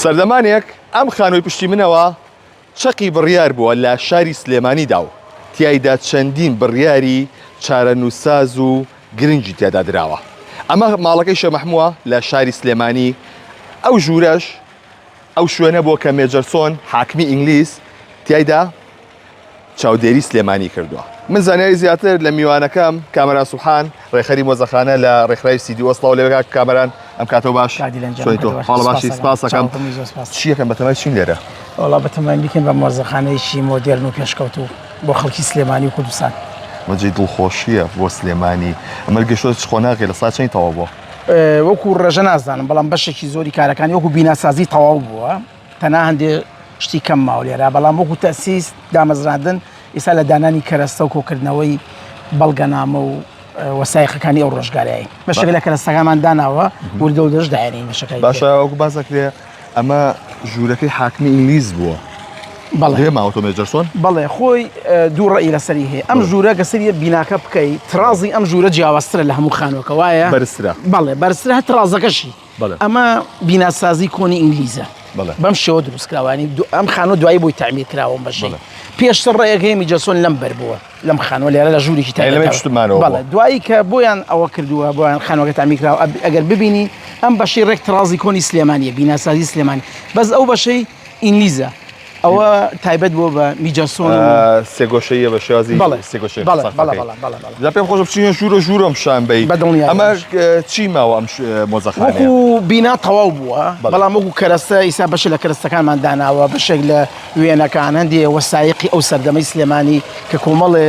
سەردەمانێک ئەم خانووی پشتی منەوە چەقی بڕیار بووە لە شاری سلێمانیدا و تیایدا چەندین بڕیاری چارەنووساز و گرنگی تێدا دراوە. ئەمە ماڵەکەی شێخ مەحمووە لە شاری سلێمانی. ئەو ژوورەش ئەو شوێنە بۆ کە مێجەرسۆن حاکمی ئینگلیز تیایدا چاودێری سلێمانی کردووە. من زانیاری زیاتر لە میوانەکەم کامەران سوبحان ڕێخەری مۆزەخانە لە ڕێکخراوی سیدی وەسڵاو لەوێ کامەران ئەم کاتەوە باش سۆیتۆ حاڵە باشی سپاس دەکەم. چیەکەم بەتەمای چین لێرە؟ وڵا بەتەمای بیکەین بە مۆزەخانەیەکی مۆدێرن و پێشکەوتوو بۆ خەڵکی سلێمانی و کوردستان. وەجێی دڵخۆشیە بۆ سلێمانی. ئەمە گەشتۆ چ خۆ ناغێ لە سا چەند تەواو بووە؟ وەکو ڕێژە نازانم بەڵام بەشێکی زۆری کارەکانی وەکو بیناسازی تەواو بووە، تەنها هەندێک شتی کەم ماوە لێرە، بەڵام وەکو تەسیس دامەزراندن ئێستا لە دانانی کەرەستە و کۆکردنەوەی بەڵگەنامە و وەسایەقەکانی ئەو ڕۆژگارایی بەشێک لە کەرەستەکانمان داناوە وردە و دەش داێنین بەشەکەی. باشە وەکو بازەکرێ ئەمە ژوورەکەی حاکمی ئینگلیز بووە. بەڵێ ماوەتۆ مێجەرسۆن؟ بەڵێ خۆی دوو ڕێی لەسەری هەیە. ئەم ژوورە گەسەریە بیناکە بکەیت ترازی ئەم ژوورە جیاوازترە لە هەموو خانووەکە وایە؟ بەرزترە. بەڵێ بەرزترە هە ترازەکەشی. ئەمە بیناسازی کۆنی ئینگلیزە. بەم شێوە دروستکراوانی ئەم خانووە دوایی بۆی تعمیر کراوە بەشەی. پێشتر ڕێیەکەی میجەرسۆن لەم بەر بووە لەم خانووە لێرە لە ژوورێکی تایبەتمانەوە. بەڵێ دوایی کە بۆیان ئەوە کردووە بۆیان خانووەکە تعمیر کراوە. ئەگەر ببینی ئەم بەشەی ڕێک ترازی کۆنی سلێمانیە بیناسازی سلێمانی، بەس ئەو بەشەی ئینگلیزە. ئەوە تایبەت بۆ بە میجەرسۆن سێگۆشەیە بە شێوازی سێگۆشەی. جا پێم خۆش بچینە ژوورە ژوورم شانبەی. ئەمە چی ماوە ئەم مۆزەخانەیە؟ وەکو بینا تەواو بووە، بەڵام وەکو کەرەستە ئیسا بەشێک لە کەرەستەکانمان داناوە، بەشێک لە وێنەکان هەندێک وەسایقی ئەو سەردەمەی سلێمانی کە کۆمەڵێ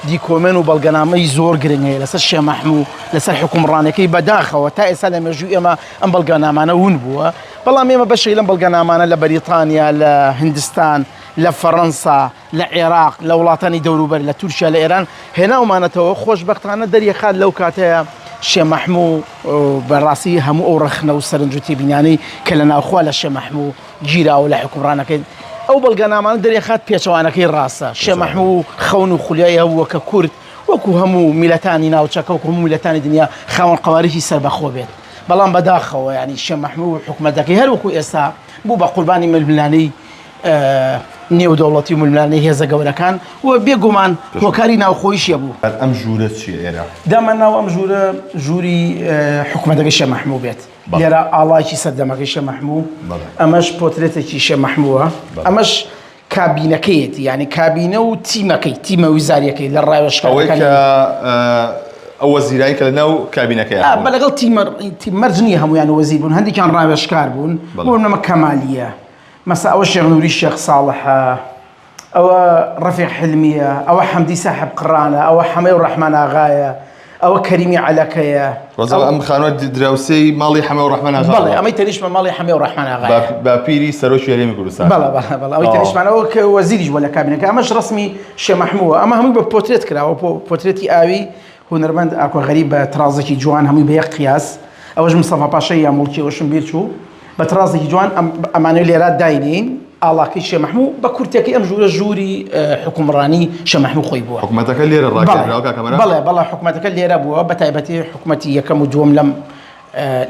دیکۆمێن و بەڵگەنامەی زۆر گرنگ هەیە لەسەر شێخ مەحموو لەسەر حکومڕانەکەی بەداخەوە تا ئێستا لە مێژووی ئێمە ئەم بەڵگەنامانە ون بووە. بەڵام ئێمە بەشێک لەم بەڵگەنامانە لە بەریتانیا، لە هندستان، لە فەڕەنسا، لە عێراق، لە وڵاتانی دەوروبەر، لە تورکیا، لە ئێران هێناومانەتەوە. خۆشبەختانە دەریەخات لەو کاتەیە شێخ مەحموو بەڕاستی هەموو ئەو ڕەخنە و سەرنج و تێبینانەی کە لە ناوخوا لە شێخ مەحموو گیراوە لە حکومڕانەکەی ئەو بەڵگەنامانە دەریەخات پێچەوانەکەی ڕاستە. شێخ مەحموو خەون و خولیای هەبووە کە کورد وەکو هەموو میلەتانی ناوچەکە وەکو هەموو میلەتانی دنیا خاوەن قەوارێکی سەربەخۆ بێت. بەڵام بەداخەوە ینی شێخ مەحموو حکومەتەکەی هەر وەکو ئێستا بوو بە قوربانی ململانەی نێودەوڵەتی و ململانەی هێزە گەورەکان و بێگومان هۆکاری ناوخۆییشیە بوو. ئەم ژوورە چیە ئێرە؟ دامەناو ئەم ژوورە ژووری حکومەتەکەی شێخ مەحموو بێت. لێرە ئاڵایکی سەردەمەکەی شێخ مەحموو، ئەمەش پۆترێتێکی شێخ مەحمووە، ئەمەش کابینەکەیەتی، ینی کابینە و تیمەکەی، تیمە ویزاریەکەی لە ڕاوێژەکانی ئەو وەزیرایی کە لەناو کابینەکەی بە لەگەڵ تیمەرج نییە هەمویان وەزیر بوون، هەندێکیان ڕاوێژکار بوون. بۆ نەمە کەمالیە مەسا ئەوە شێخ نووری شێخ ساڵحە، ئەوە ڕەفیق حلمیە، ئەوە حەمدی ساحب قڕانە، ئەوە حەمەی و ڕەحمان ئاغایە، ئەوە کەریمی عەلەکەیە. ئەم خانووە دراوسەی ماڵی حەمە و ڕەحمان ئاغا. بەڵێ ئەمەی تەنیشمە ماڵی حەمە و ڕەحمان ئاغایە بە پیری سەرۆکی هەرێمی کوردستان. بەڵێ ئەوەی تەنیشمانەوە کە وەزیریش بووە لە کابینەکە. ئەمەش ڕەسمی شێخ مەحمووە. ئەمە هەمووی بە پۆترێت کراوە، پۆترێتی ئاوی هونەرمەند ئاکۆ غەریب بە ترازێکی جوان هەمووی بە یەک قیاس. ئەوەش مستەفا پاشای یا موڵکی ئەوەشم بیر چوو بە ترازێکی جوان ئەمانەی لێرە داینین. ئاڵاکەی شێخ مەحموو بە کورتەکەی ئەم ژوورە ژووری حکومڕانی شێخ مەحموو خۆی بووە. حکومەتەکە لێرە ڕاکێراوە کامەران؟ بەڵێ حکومەتەکە لێرە بووە، بە تایبەتی حکومەتی یەکەم و دووەم لەم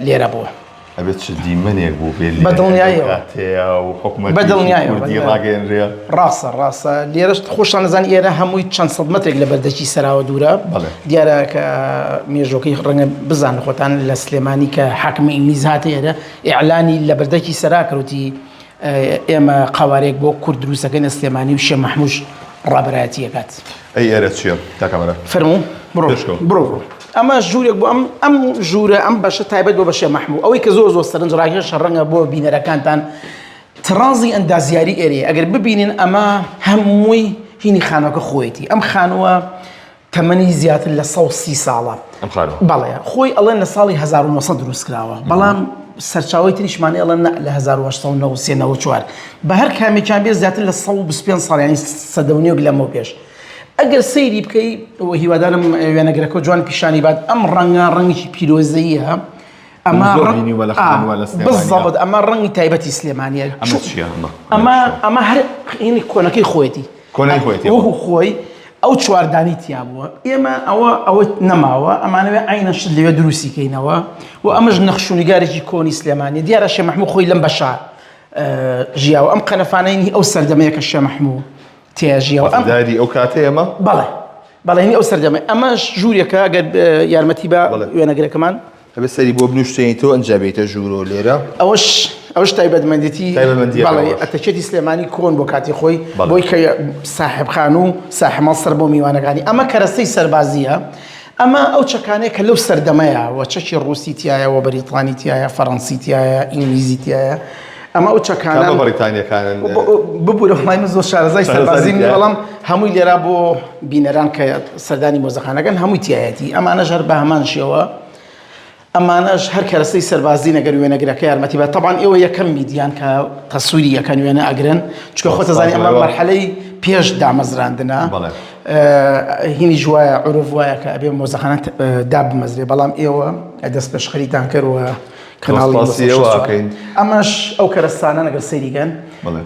لێرە بووە. ئەبێت چ دیمەنێک بوو بەدڵنیایەوە و حکومەتی کوردی ڕاگەیەنرێ. ڕاستە لێرەش خۆشتان نەزانی ئێرە هەمووی چەند سەد مەترێک لە بەردەکی سەراوە دوورە. دیارە کە مێژۆکەی ڕەنگە بزان خۆتان لە سلێمانی کە حاکمی ئینگلیز هاتە ئێرە ئیعلانی لە بەردەکی سەرا کردوتی ئێمە قاوارێک بۆ کورد دروستەکەین لە سلێمانی و شێخ مەحمووش ڕابەرایەتیەکات. ئەی ئێرە چییە تا کامەرە؟ فەرموو بڕۆ. ئەمە ژوورێک بوو، ئەم ژوورە ئەم بەشە تایبەت بۆ بە شێخ مەحموو. ئەوەی کە زۆر سەرنج ڕاکێشە ڕەنگە بۆ بینەرەکانتان ترازی ئەندازیاری ئێرەیە. ئەگەر ببینین ئەمە هەمووی هینی خانووەکە خۆیەتی. ئەم خانووە تەمەنی زیاتر لە 130 ساڵە. بەڵێ خۆی ئەڵێن لە ساڵی 1900 دروستکراوە، بەڵام سەرچاوی تریشمانی ئەڵێن لە 1894 بە هەر کامێکیان بێ زیاتر لە 125 ساڵ ینی سەدەونیۆک لەمەوە پێش. ئەگەر سەیری بکەی هیوادارم وێنەگرەکە جوان پیشانی بات. ئەم ڕەنگە ڕەنگی پیرۆزەیە، ئەمە بزەبت ئەمە ڕەنگی تایبەتی سلێمانیە. ئەمە هەر کۆنەکەی خۆیەتی وەکو خۆی ئەو چواردانی تیا بووە. ئێمە ئەوە نەماوە، ئەمانەوێ عینەش لەوێ دروستیکەینەوە و ئەمەش نەخشونیگارێکی کۆنی سلێمانی. دیارە شێخ مەحموو خۆی لەم بەشە ژیاوە ئەم قەنەفانەی ئەو سەردەمەیە کە شێ مەحموو تیا ژیاوە ئەم داری ئەو کاتەیەمە بەڵێ هینی ئەو سەردەمە ئەمەش ژوورێکە ئەگەر یارمەتی بە وێنەگرەکەمان هەبێ سەری بۆ بنووشتێنی تۆ ئەنجابێتە ژوورۆ لێرە ئەوش تایبەتمەندێتی بەڵێ ئەتەچێتی سلێمانی کۆن بۆ کاتی خۆی بۆی کە ساحبخان و ساحمەڵسەر بۆ میوانەکانی ئەمە کەرەستەی سەربازیە ئەمە ئەو چەکانەیە کە لەو سەردەمەیە و چەکی ڕووسی تایە و بەریتانی تایە فەڕەنسی تایە ئینگلیزی تایە ئەمە ئەو چەکانە بەریتانیەکانن ببوورە وڵای من زۆر شارەزای سەربازی بەڵام هەمووی لێرا بۆ بینەران کە سەردانی مۆزەخانەکەن هەمووی تایەتی ئەمانەش هەر بە هەمان شێوە ئەمانەش هەر کەرەستەی سەربازی نەگەر وێنەگرەکە یارمەتی بە طبعاً ئێوە یەکەم میدیان کە تەسووری یەکەن وێنە ئەگرن چکە خۆ تەزانی ئەمە مەرحەلەی پێش دامەزراندنە هینی جوایە عروف وایە کە ئەبێ مۆزەخانە دابمەزرێ بەڵام ئێوە دەست پێشخەریتان کردووە کەناڵی ئەمەش ئەو کەرەستانە نەگەر سەیریگەن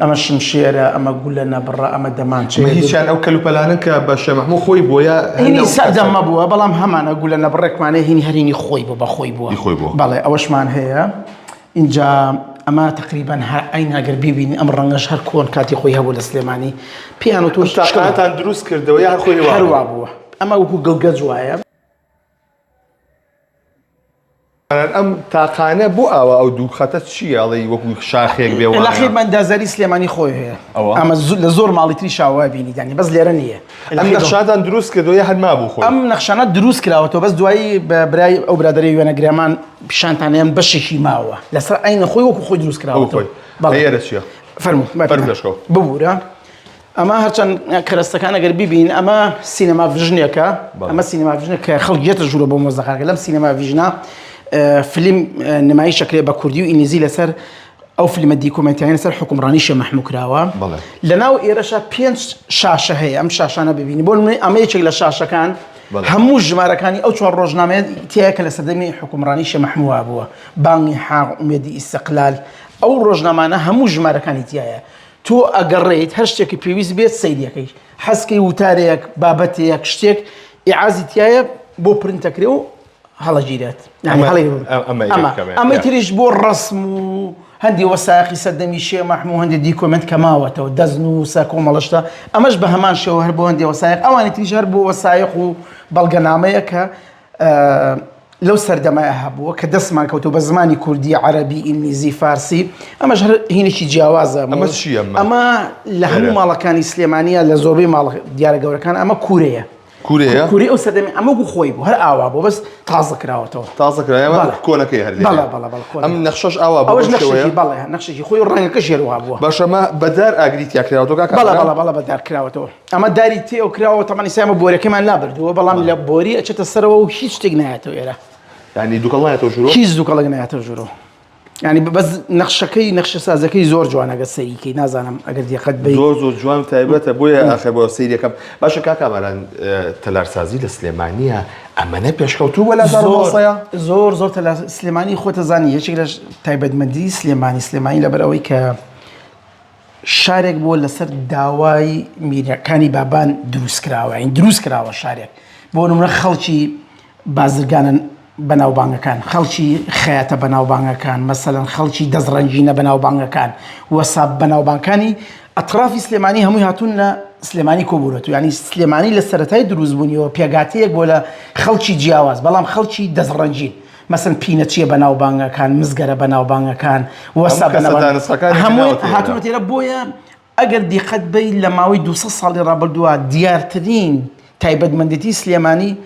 ئەمە شمشێرە ئەمە گولە نەبڕە ئەمە دەمانچێ هیچیان ئەو کەلوپەلانن کە بە شێ مەحموو خۆی بۆیە هینی سەردەمە بووە بەڵام هەمانە گولە نەبڕێکمانەیە هینی هەرینی خۆی بوو بە خۆی بووە بەڵێ ئەوەشمان هەیە اینجا ئەمە تقریبا هەر ئەین ئەگەر بیبینی ئەم ڕەنگەش هەر کۆن کاتی خۆی هەبوو لە سلێمانی پێیان و تۆش تاقانەتان دروست کردەوە یا خۆی هەروە بووە ئەمە وەکو گەڵگەج وایە ئەم تاقانە بۆ ئەوە ئەو دوو خەتە چیە ئەڵێ وەکو شاخێک بێ لەخیر مەندازەری سلێمانی خۆی هەیە ئەمە لە زۆر ماڵی تری شاوە بینی دانی بەس لێرە نییە ئەم نەخشاتان دروست کردەوە یا هەر مابوو خۆی ئەم نەخشانە دروست کراوەتەوە بەس دوایی بە برای ئەو برادەری وێنەگرەمان پیشانتانیان بەشێکی ماوە لەسەر ئەینە خۆی وەکو خۆی دروست کراوەتەوە ئێرە چییە فەرموو ببوورە ئەمە هەرچەند کەرەستەکان ئەگەر بیبین ئەمە سینەما ڤژنێکە ئەمە سینەما ڤژنە کە خەڵک دێتە ژوورە بۆ مۆزەخانەکە لەم سینەما ڤژنە فیلم نمایی شکلی با کردی و انگلیزی لسر او فیلم دیکومنتری لسر حکمرانی شێ مەحموو کراوە لەناو ئێرەشە 5 شاشە هەیە ئەم شاشانە ببینی بۆ ئەمە یەکێک لە شاشەکان هەموو ژمارەکانی ئەو 4 ڕۆژنامەیە تایە کە لە سەردەمی حکمرانی شێ مەحمووە بووە بانگی حاق ئومێدی ئیستیقلال ئەو ڕۆژنامانە هەموو ژمارەکانی تایە تۆ ئەگەڕێیت هەر شتێکی پێویست بێت سەیریەکەی حەسکەی وتارێک بابەتێک شتێک ئیعازی تایە بۆ پرنتەکرێ و هەڵەگیرێت ئەمە تریش بۆ ڕسم و هەندی وەسایقی سەردەمی شێ مەحموو هەندی دیکۆمنت کە ماوەتەوە دەزن و سا کۆمەڵشتە ئەمەش بە هەمان شێوە هەر بۆ هەندی وەسایق ئەوانی تریش هەر بۆ وەسایق و بەڵگەنامەیە کە لەو سەردەمایە هەبووە کە دەستمان کەوتو بە زمانی کوردی عەرەبی ئینگلیزی فارسی ئەمەش هەر هینێکی جیاوازە ئەمە لە هەموو ماڵەکانی سلێمانیە لە زۆربەی ماڵ دیارە گەورەکان ئەمە کوورەیە کوری ئەو سەردەمی ئەمە بوو خۆی بوو هەر ئاوا بۆ بەس تازە کراوەتەوە کۆنەکەی هەر ئەم نەخشەش ئاوا ئەوەش نەخشێکی خۆی ڕەنگەکەش هێروها بووە باشەمە بەدار ئاگریتیا کراوەتەوە بەڵە بەدار کراوەتەوە ئەمە داری تێ و کراوە تەمەنی سایمە بۆرەکەمان نابردووە بەڵام لە بۆری ئەچێتە سەرەوە و هیچ شتێک نایەتەوە ئێرە ینی دووکەڵ نایەتەوە ژوورۆ هیچ دووکەڵێک نایەتەوە ژوورۆ ینی بەس نەخشەکەی نەخشە سازەکەی زۆر جوانەگە سەریکەی نازانم ئەگەر دیقەت بێ زۆر جوان تایبەتە بۆیە ئاخر بۆ سەیریەکەم باشە کاکامەران تەلارسازی لە سلێمانیە ئەمەنە پێشکەوتوو وەلا زۆر سلێمانی خۆتەزانی یەکێک لە تایبەتمەندی سلێمانی لەبەرەوەی کە شارێک بۆ لەسەر داوای میرەکانی بابان دروست کراوە این دروست کراوە شارێک بۆ نمونە خەڵکی بازرگانن بەناوبانگەکان خەڵکی خەیاتە بەناوبانگەکان مەسەلەن خەڵکی دەزڕەنجینە بەناوبانگەکان وەساب بەناوبانگەکانی ئەطرافی سلێمانی هەمووی هاتوون لە سلێمانی کۆبوورەوە ینی سلێمانی لە سەرەتای دروستبوونیەوە پێگاتەیەک بۆ لە خەڵکی جیاواز بەڵام خەڵکی دەزڕەنجین مەسەن پینەچیە بەناوبانگەکان مزگەرە بەناوبانگەکان وەساب هەمووی هاتوونە تێرە بۆیە ئەگەر دیقەت بی لە ماوەی 200 ساڵی ڕابردووە دیارترین تایبەتمەندێتی سلێمانی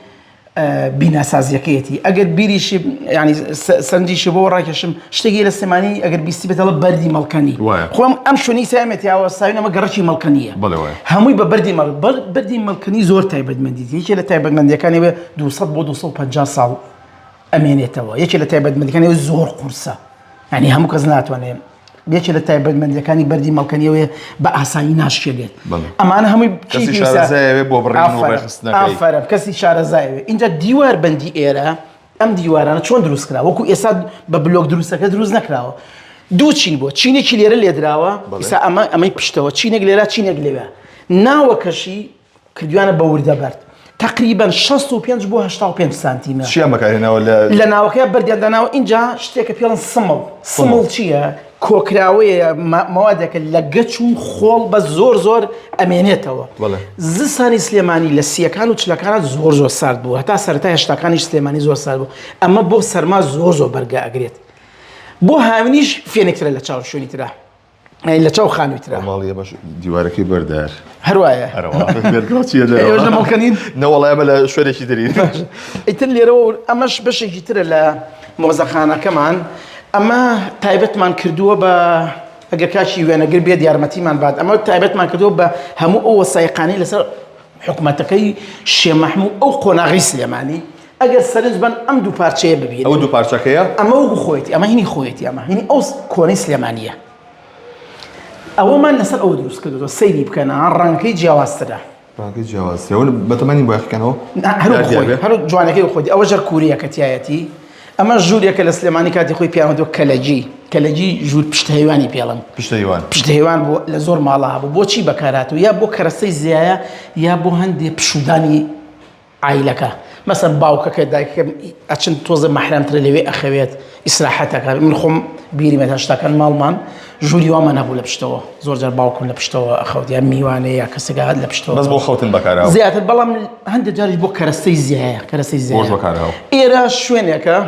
بیناسازیەکەیەتی ئەگەر بیریشی ینی سەرنجیشی بۆ ڕاکێشم شتێکی لە سلێمانی ئەگەر بیستی بێتەوە بەردی مەڵکەنی خۆم ئەم شوێنی سامێتیاوە ساوین ئەمە گەڕەکی مەڵکەنیە هەمووی بە بەردی مەڵکەنی زۆر تایبەتمەندیتی یەکێ لە تایبەتمەندیەکانی بێ 200 بۆ 250 ساڵ ئەمێنێتەوە یەکێ لە تایبەتمەندیەکانی زۆر قورسە ینی هەموو کەس ناتوانێت یەکێ لە تایبەتمەندیەکانی بەردی مەڵکەنیەوەیە بە ئاسایی ناشکێنێت ئەمانە هەمووی کەسی شارەزایەوێ اینجا دیوار بەندی ئێرە ئەم دیوارانە چۆن دروست کرا وەکو ئێستا بە بلۆک دروستەکە دروست نەکراوە دوو چین بۆ چینێکی لێرە لێدراوە ئێستا ئەمەی پشتەوە چینێک لێرە چینێک لێوە ناوەکەشی کردوانە بە وردەبەرد تقریبا 65 بۆ 85 سانتیمە چیە مەکارێنەوە لە ناوەکەی بەردیانداناوە اینجا شتێکە پێڵن سمڵ چییە؟ کۆکراوەیە مەوادێکە لە گەچ و خۆڵ بە زۆر ئەمێنێتەوە. زستانی سلێمانی لە سیەکان و چلەکانە زۆر سارد بوو، هەتا سەرەتا هێشتاکانیش سلێمانی زۆر سارد بوو، ئەمە بۆ سەرما زۆر بەرگە ئەگرێت. بۆ هاوینیش فێنێکترە لە چاو شوێنی ترە، لە چاو خانووی ترە. ماڵیە باش دیوارەکەی بەردار هەروایە مەڵکەنین نەوەڵای ئەمە لە شوێنێکی ترین. ئیتر لێرەوە ئەمەش بەشێکی ترە لە مۆزەخانەکەمان. ئەمە تایبەتمان کردووە بە ئەگەر کاچی وێنەگر بێت یارمەتیمان بات، ئەمە تایبەتمان کردووە بە هەموو ئەو وەسایقانەی لەسەر حکوومەتەکەی شێخ مەحموود ئەو قۆناغی سلێمانی ئەگەر سەرنج بن ئەم دوو پارچەیە ببینن. ئەو دوو پارچەکەیە ئەمە وەکو خۆیەتی، ئەمە هینی خۆیەتی، ئەمە هینی ئەو کۆنەی سلێمانیە. ئەوەمان لەسەر ئەو دروست کردووە سەیری بکەن ڕەنگەکەی جیاوازترە. ڕەنگەکەی جیاوازترە بەتەمەنی بۆ یەکەنەوە هەرو جوانەکەی خۆی ئەوە ژەر کووریەکە تایەتی. ئەمە ژوورێکە لە سلێمانی کاتی خۆی پیاوەدۆ کەلەجی ژوور پشتهەیوانی پێڵم پشتهەیوان بۆ لە زۆر ماڵا بوو. بۆچی بەکاراتەوە؟ یا بۆ کەرەسەی زیایە یا بۆ هەندێک پشودانی عیلەکە. مەسەن باوکەکە دایکەکە ئەچن تۆزە مەحرەمترە لەوێ ئەخەوێت ئیسراحەتەکە. من خۆم بیریمە هەشتاکان ماڵمان ژووری وامان هەبوو لە پشتەوە، زۆر جار باوکم لە پشتەوە ئەخەوت، یا میوانەیە یا کەسێکە لە پشتەوە بەس بۆ خەوتن بەکارەوە زیاتر، بەڵام هەندێک جاریش بۆ کەرەسەی زیایە ئێرە شوێنێکە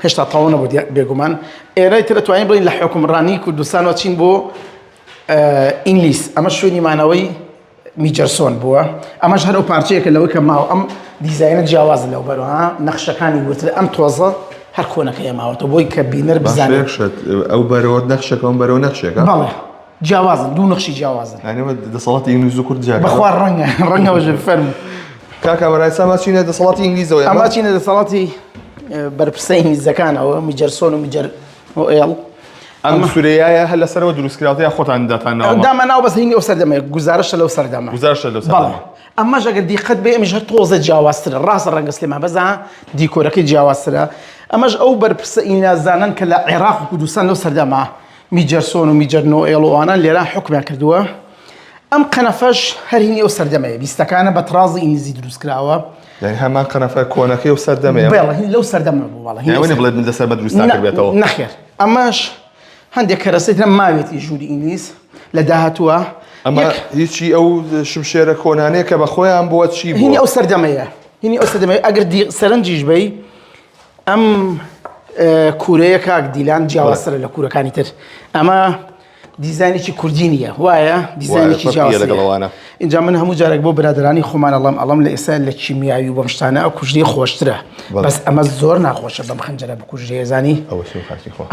هێشتا تەواو نەبوو بێگومان. ئێرەی ترە توانین بڵین لە حکومڕانی کوردستانەوە چین بۆ ئینگلیس. ئەمە شوێنی مانەوەی میجەرسۆن بووە. ئەمەش هەر ئەو پارچەیەکە لەوەی کە ماوە ئەم دیزاینە جیاواز لەو بەرەوە نەخشەکانی وتر ئەم تۆزە هەر کۆنەکەی ماوەتەوە بۆی کە بینەر بزانێت ئەو بەرەوە نەخشەکە ئەم بەرەوە نەخشێکە. بەڵێ جیاوازن، دوو نەخشی جیاوازن. یانێ دەسەڵاتی ئینگلیز و کورد جیاوازن. بەخوا ڕەنگەوەژە فەرم کاکا بەڕایسا چینە دەسەڵاتی ئینگلیزەوە ئەمە چینە دەسەڵاتی بەرپرسەی هینزەکانەوە میجەرسۆن و میجەر ئۆئێڵ. ئەم سورەیە هەر لەسەرەوە دروستکراوەیە خۆتان داتانەوە دامەناوە بەس هینی ئەو سەردەمەیە گوزارشە لەو سەردەمە. بەڵێ ئەمەش ئەگەر دیقەت بێ ئەمیش هەر تۆزە جیاوازترە، ڕاستە ڕەنگە سلێمان بەزە دیکۆرەکەی جیاوازترە. ئەمەش ئەو بەرپرسە ئینازانن کە لە عێراق و کوردستان لەو سەردەما میجەرسۆن و میجەر نۆئێڵ و ئەوانە لێرە حکمیان کردووە. ئەم قەنەفەش هەر هینی ئەو سەردەمەیە، بیستەکانە بە ترازی ئینگلیزی دروستکراوە. یعنی هەمان قەنەفە کۆنەکەی و سەردەمەیە بەڵێ هین لەو سەردەمە بوو. بەڵێ هین بڵێت من دەسەر بە دروستان کردبێتەوە. نەخێر ئەمەش هەندێک کەرەسەی ترە ماوێتی ژووری ئینگلیز لە داهاتووە. ئەمە هیچی ئەو شمشێرە کۆنانەیە کە بە خۆیان بووە چی بوو؟ هینی ئەو سەردەمەیە، هینی ئەو سەردەمەیە. ئەگەر سەرنجیش بەی ئەم کوورەیە کاک دیلان جیاوازترە لە کوورەکانی تر. ئەمە دیزاینێکی کوردی نییە، وایە دیزاینێکی جیاوازە. اینجا من هەموو جارێک بۆ برادرانی خۆمان ئەڵەم لە ئێستا لە کیمیاوی و بەم شتانە ئەو کوژدەی خۆشترە، بەس ئەمە زۆر ناخۆشە بەم خەنجەرە بکوژدەیە زانی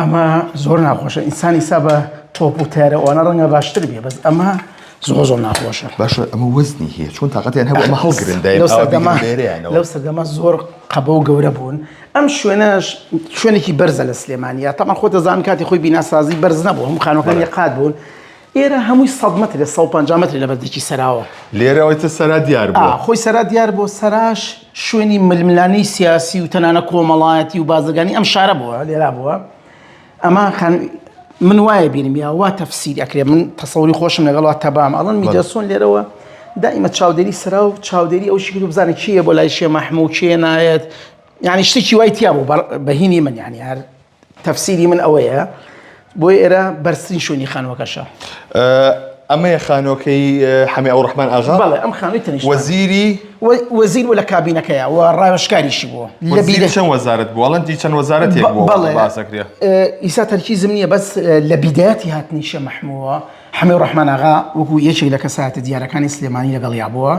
ئەمە زۆر ناخۆشە. ئینسانی سا بە تۆپ و تارە ئەوانە ڕەنگە باشتر بێ، بەس ئەمە زۆر ناخۆشە. باشە ئەمە وەزنی هەیە چۆن تااقەتیان هەبوو ئەمە هەڵگرن لەو سەردەما زۆر قەبە و گەورە بوون. ئەم شوێنەش شوێنێکی بەرزە لە سلێمانیە. تەمان خۆ دەزانن کاتی خۆی بیناسازی بەرز نەبوو، هەموو خانوەکانی قات بوون. ئێرە هەمووی 100 مەتر 150 مەتر لە بەردێکی سەراوە. لێرەوەیتە سەرا دیار بووە. خۆی سەرا دیار بۆ سەراش شوێنی ململانەی سیاسی و تەنانە کۆمەڵایەتی و بازرگانی ئەم شارە بووە، لێرا بووە. ئەمە من وایە بینم یا وا تەفسیری ئەکرێ، من تەسەوری خۆشم لەگەڵ تەبام ئەڵەن میجەرسۆن لێرەوە دائیمە چاودێری سەرا و چاودێری ئەوشی کرد و بزانێت چییە بۆ لای شێخ مەحموود چیە نایەت، یعنی شتێکی وای تیا بوو بەهینی من، یعنی هەر تەفسیری من ئەوەیە. بۆی ئێرە بەرزترین شوێنی خانووەکەشە. ئەمەیە خانۆکەی حەمی ئەوڕەحمان ئاغا؟ بەڵێ ئەم خانووی تەنیشت وەزیر و لە کابینەکەیە و ڕاوێژکاریشی بووە. وەزیری چەند وەزارەت بووە؟ ئەڵەن چەند وەزارەتێک بووە باسەکرێ. ئیسا تەرکیزم نییە، بەس لە بیدایەتی هاتنی شێخ مەحموودەوە حەمی ئەوڕەحمان ئاغا وەکو یەکێک لە کەساتە دیارەکانی سلێمانی لەگەڵیا بووە،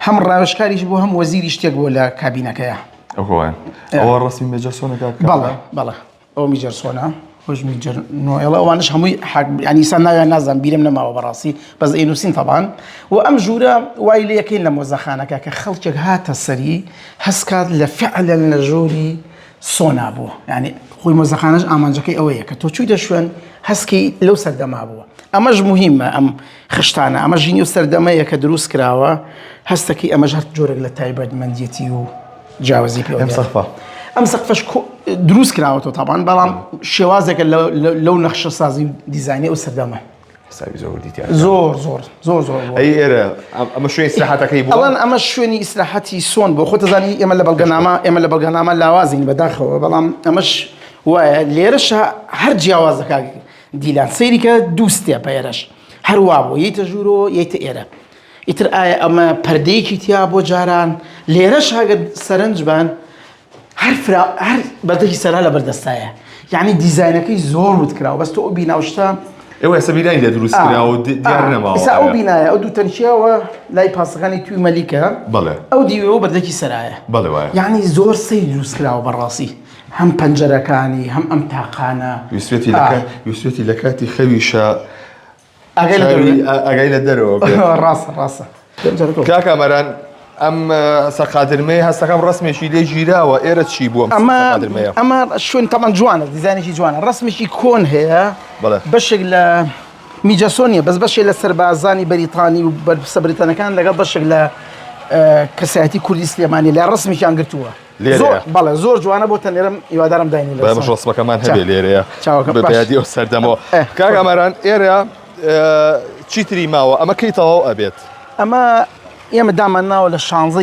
هەم ڕاوێژکاریش بوو هەم وەزیری شتێک بووە لە کابینەکەیە. ئەوە ڕسمی میجەرسۆنەکە؟ بەڵێ ئەو میجەرسۆنە خۆش میجەر نۆئێڵە ئەوانش هەمووی ینی ئیسا ناویان نازانم بیرم نەماوە بەڕاستی، بەس ئەینووسین تەبان. و ئەم ژوورە وای لە یەکەین لە مۆزەخانەکە کە خەڵکێک هاتە سەری هەستکات لە فعلەن لە ژووری سۆنا بووە، یعنی خۆی مۆزەخانەش ئامانجەکەی ئەوەیە کە تۆ چوویدە شوێن هەستکەی لەو سەردەما بووە. ئەمەش مهمە ئەم خشتانە، ئەمە ژینی و سەردەمەیە کە دروست کراوە، هەستەکەی ئەمەش هەر جۆرێک لە تایبەتمەندیەتی و جیاوازی پێ. ئەم سەقفەش دروست کراوەتەوە تەبان، بەڵام شێوازێکە لەو نەخشە سازی دیزاینی ئەو سەردەمە زۆر ئەی ئێرە ئەمە شوێنی ئیسراحەتەکەی بووە؟ ئەڵەن ئەمە شوێنی ئیسراحەتی سۆن بۆ خۆت دەزانی ئێمە لە بەڵگەنامە لاوازین بەداخەوە، بەڵام ئەمەش وایە لێرەش هەر جیاوازەکە دیلان سەیریکە دووستێ پەیرەش هەروە بۆ یەیتە ژوورۆ یەیتە ئێرە ئیتر ئایا ئەمە پەردەیەکی تیا بۆ جاران لێرەش هەگەر سەرنجبان هەر بەردەکی سەرا لە بەردەستایە یعنی دیزاینەکەی زۆر وتکراوە بەس تۆ ئەو بیناوشتە ئێوە ێستا بینایی لە دروستکراوە دیار نەماوە ئێستا ئەو بینایە ئەو دوو تەنشیاوە لای پاسەکانی توی مەلیکە بەڵێ ئەو دیوەوە بەردەکی سەرایە بەڵێ وایە یعنی زۆر سەی دروستکراوە بەڕاستی هەم پەنجەرەکانی هەم ئەم تاقانە ویسوێتی لە کاتی خەویشە ئەگەی لە دەرەوە ڕاستە کاکە مەران ئەم سەرقادرمەیە هەستەکەم ڕسمێکی لێ ژیراوە ئێرە چی بووە ئەمە شوێن تەمان جوانە دیزانێکی جوانە ڕسمێکی کۆن هەیە بەشێک لە میجەسۆنیە بەس بەشێک لە سەربازانی بەریتانی و بەرپرسە بریتانەکان لەگەڵ بەشێک لە کەسایەتی کوردی سلێمانی لە ڕسمێکیان گرتووە بەڵێ زۆر جوانە بۆ تەنێرم هیوادارم داینی بەش ڕسمەکەمان هەبێ لێرەیە بەیادی ئەو سەردەمەوە کاکە مەران ئێرە چیتری ماوە ئەمە کەی تەواو ئەبێت ئەمە ئێمە دامانناوە لە 16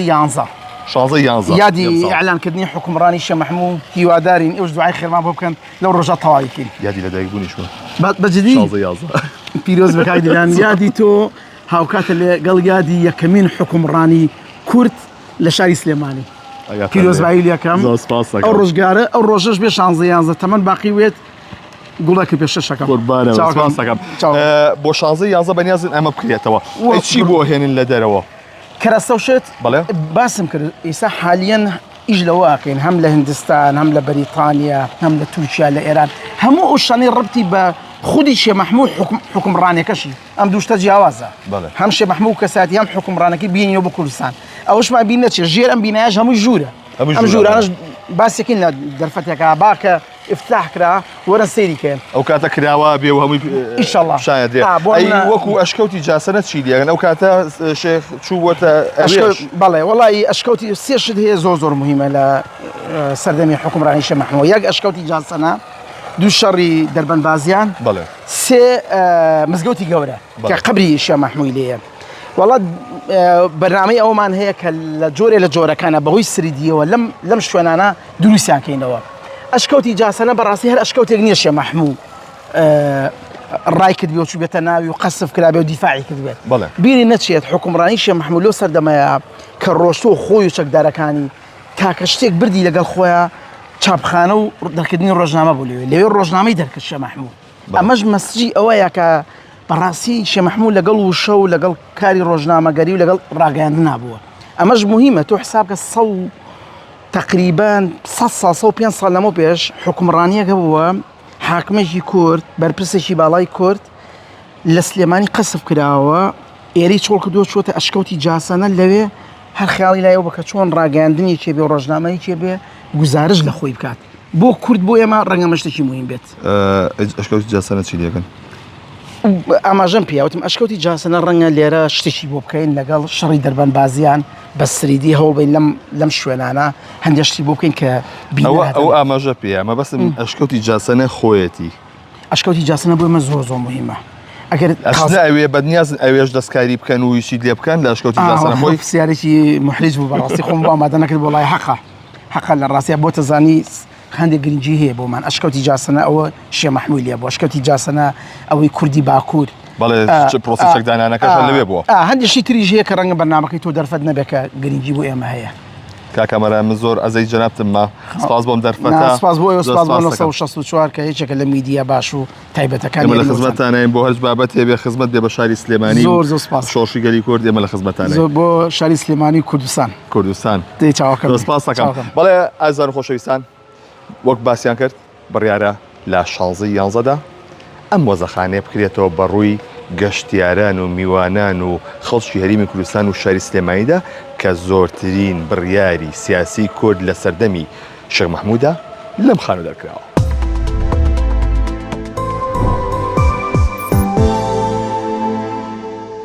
یادی ئەعلانکردنی حکومڕانی شێخ مەحموود هیوادارین ئێوەش دوعای خێرمان بۆ بکەن لەو ڕۆژە تەواویکەین یادی لەدایکبوونیشمە بەجددی پیرۆز بەکای دەیان یادی تۆ هاوکاتە لەگەڵ یادی یەکەمین حکومڕانی کورد لە شاری سلێمانی پیرۆزبایی یەکەم ئەو ڕۆژگارە ئەو ڕۆژەش بێ 16 تەمەن باقی وێت گوڵێکی پێشەشەکەم بۆ 16 بەنیازن ئەمە بکرێتەوە چی بۆ هێنن لە دەرەوە کەرەستەوشێت باسم کرد ئێستا حالیەن ئیش لەواکەین هەم لە هندستان هەم لە بەریتانیا هەم لە تورکیا لە ئێران هەموو ئەو شانەی ڕبتی بە خودی شێخ مەحموود حکومڕانەکەشی ئەم دووشتە جیاوازە هەم شێخ مەحموود کەساتی هەم حکومڕانەکەی بینیەوە بە کوردستان ئەوەشمان بینە چێ ژێر ئەم بینایەش هەمووی ژوورە ئەم ژوورانش باسێکین لە دەرفەتێکا باکە افتتاح کرا وەرە سەیریکەن ئەو کاتە کراوە بێ و هەمووی ئینشاءالله شایەت وەکو ئەشکەوتی جاسەنە چی دیێن ئەو کاتە شێخ چووەتە بەڵێ وەڵی ئەشکەوتی سێشت هەیە زۆر مهمە لە سەردەمی حکومڕانی شێخ مەحموود یەک ئەشکەوتی جاسەنە دوو شەڕی دەربەنبازیان سێ مزگەوتی گەورە کە قبری شێخ مەحموود لێیە وڵات بەرنامەی ئەومان هەیە کە لە جۆرێ لە جۆرەکانە بەهۆی سریدیەوە لەم شوێنانە دروستیان کەینەوە ئەشکەوتی جاسەنە بەڕاستی هەر ئەشکەوتێک نییە شێخ مەحموود ڕای کردبێ و چوو بێتە ناوی و قەسف کرابێ و دیفاعی کردبێت بیری نەچێت حکومڕانی شێخ مەحموود لەو سەردەمەیە کە ڕۆشتۆ خۆی و چەکدارەکانی تاکە شتێک بردی لەگەڵ خۆیان چاپخانە و دەرکردنی ڕۆژنامە بوو لەوێ ڕۆژنامەی دەرکرد شێخ مەحموود ئەمەش مەسجی ئەوەیە کە بەڕاستی شێخ مەحموود لەگەڵ وشە و لەگەڵ کاری ڕۆژنامەگەری و لەگەڵ ڕاگەیاندن نابووە ئەمەش مهمە تۆ حساب کە تقریبا 100 ساڵ لەمە پێش حکومڕانیەکە بووە حاکمێکی کورد بەرپرسێکی باڵای کورد لە سلێمانی قەسف کراوە ئێری چۆڵ کردووە چۆتە ئەشکەوتی جاسەنە لەوێ هەر خیاڵی لایەوە بکە چۆن ڕاگەیاندنیەکێ بێ و ڕۆژنامەیەکێ بێ گزارش لە خۆی بکات بۆ کورد بۆ ئێمە ڕەنگە مەشتێکی مهم بێت ئەشکەوتی جاسەنە چی دەکەن ئاماژەم پێوتم ئەشکەوتی جاسەنە ڕەنگە لێرە شتێکی بۆ بکەین لەگەڵ شەڕی دەربەنبازیان بە سریدی هەوڵبین لەم شوێنانە هەندێک شتی بۆ بکەین کە ئەو ئاماژە پێ ئەمە بەسم ئەشکەوتی جاسەنە خۆیەتی ئەشکەوتی جاسەنە بۆ ئێمە زۆر مهمە ئەگەر ئەوێ بەدنیازن ئەوێش دەستکاری بکەن و ویشی لێ بکەن لە ئەشکەوتی جاسەنە خۆی پرسیارێکی محریج بوو بەڕاستی خۆم بۆ ئامادە نەکرد بۆ لای حەقە لە ڕاستیە بۆ تەزانی هەندێک گرنگی هەیە بۆمان ئەشکەوتی جاسەنە ئەوە شێخ مەحموود لێ بۆ ئەشکەوتی جاسەنە ئەوەی کوردی باکوور بەڵێ پرۆسەسێک دانانەکەش لەوێ بووە هەندێکی تریژ هەیە کە ڕەنگە بەرنامەکەی تۆ دەرفەت نەبێکە گرنگی بۆ ئێمە هەیە کاکە مەران من زۆر ئەزەی جەنابتممە سپاس بۆم دەرفەتە سپاس بۆ 1964 کە هیچێکە لە میدیا باش و تایبەتەکان لە خزمەتانین بۆ هەرچ بابەت هەبێ خزمەت بێ بە شاری سلێمانی زۆر سپاس شۆڕشی گەلی کورد ئێمە لە خزمەتانین زۆر بۆ شاری سلێمانی کوردستان دەی چاوەکەم سپاس دەکەم بەڵێ ئازار خۆشەویستان وەک باسییان کرد بڕیارە لە 16 ئەم وەزەخانەیە بکرێتەوە بەڕووی گەشتیاران و میوانان و خەڵکی هەریمی کوردستان و شاری سلێمانیدا کە زۆرترین بڕیاری سیاسی کورد لە سەردەمی شێخ مەحموودە لەم خانە دەرکراوە.